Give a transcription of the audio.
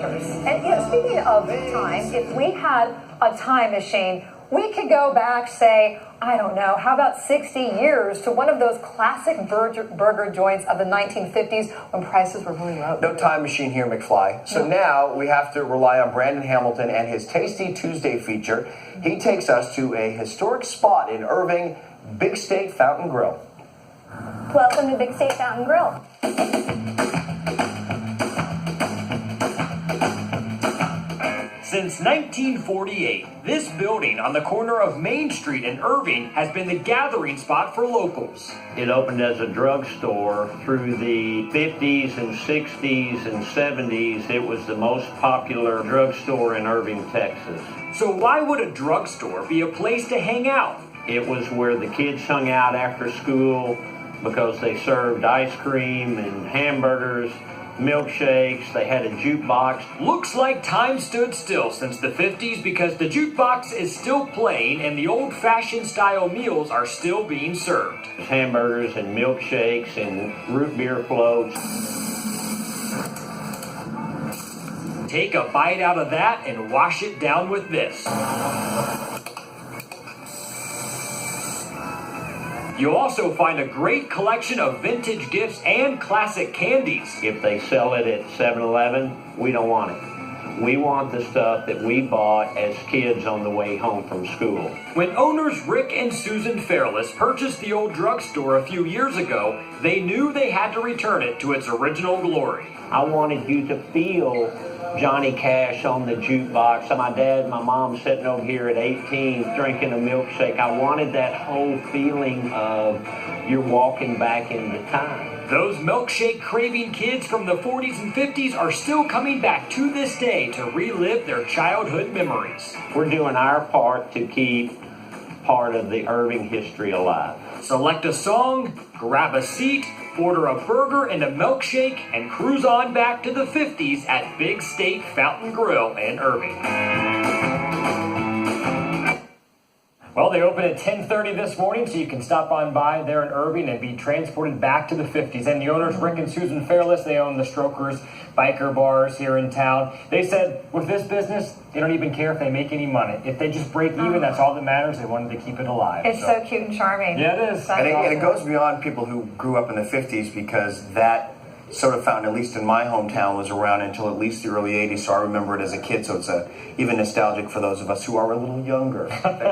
adventures. And speaking of time, if we had a time machine, we could go back, say, I don't know, how about 60 years to one of those classic burger joints of the 1950s when prices were really low. No time machine here, McFly. So now we have to rely on Brandon Hamilton and his Tasty Tuesday feature. He takes us to a historic spot in Irving, Big Steak Fountain Grill. Welcome to Big Steak Fountain Grill. Since 1948, this building on the corner of Main Street in Irving has been the gathering spot for locals. It opened as a drugstore through the 50s and 60s and 70s. It was the most popular drugstore in Irving, Texas. So why would a drugstore be a place to hang out? It was where the kids hung out after school because they served ice cream and hamburgers, milkshakes. They had a jukebox. Looks like time stood still since the 50s because the jukebox is still playing and the old-fashioned style meals are still being served. Hamburgers and milkshakes and root beer floats. Take a bite out of that and wash it down with this. You'll also find a great collection of vintage gifts and classic candies. If they sell it at 7-Eleven, we don't want it. We want the stuff that we bought as kids on the way home from school. When owners Rick and Susan Fairless purchased the old drugstore a few years ago, they knew they had to return it to its original glory. I wanted you to feel Johnny Cash on the jukebox. So my dad and my mom sitting over here at 18 drinking a milkshake. I wanted that whole feeling of you're walking back into time. Those milkshake craving kids from the 40s and 50s are still coming back to this day to relive their childhood memories. We're doing our part to keep part of the Irving history alive. Select a song, grab a seat, order a burger and a milkshake, and cruise on back to the 50s at Big Steak Fountain Grill in Irving. Well, they open at 10:30 this morning, so you can stop on by there in Irving and be transported back to the 50s. And the owners, Rick and Susan Fairless, they own the Strokers Biker Bars here in town. They said with this business, they don't even care if they make any money. If they just break even, that's all that matters. They wanted to keep it alive. It's so cute and charming. Yeah, it is. And it goes beyond people who grew up in the 50s because that sort of fountain, at least in my hometown, was around until at least the early 80s. So I remember it as a kid. So it's even nostalgic for those of us who are a little younger.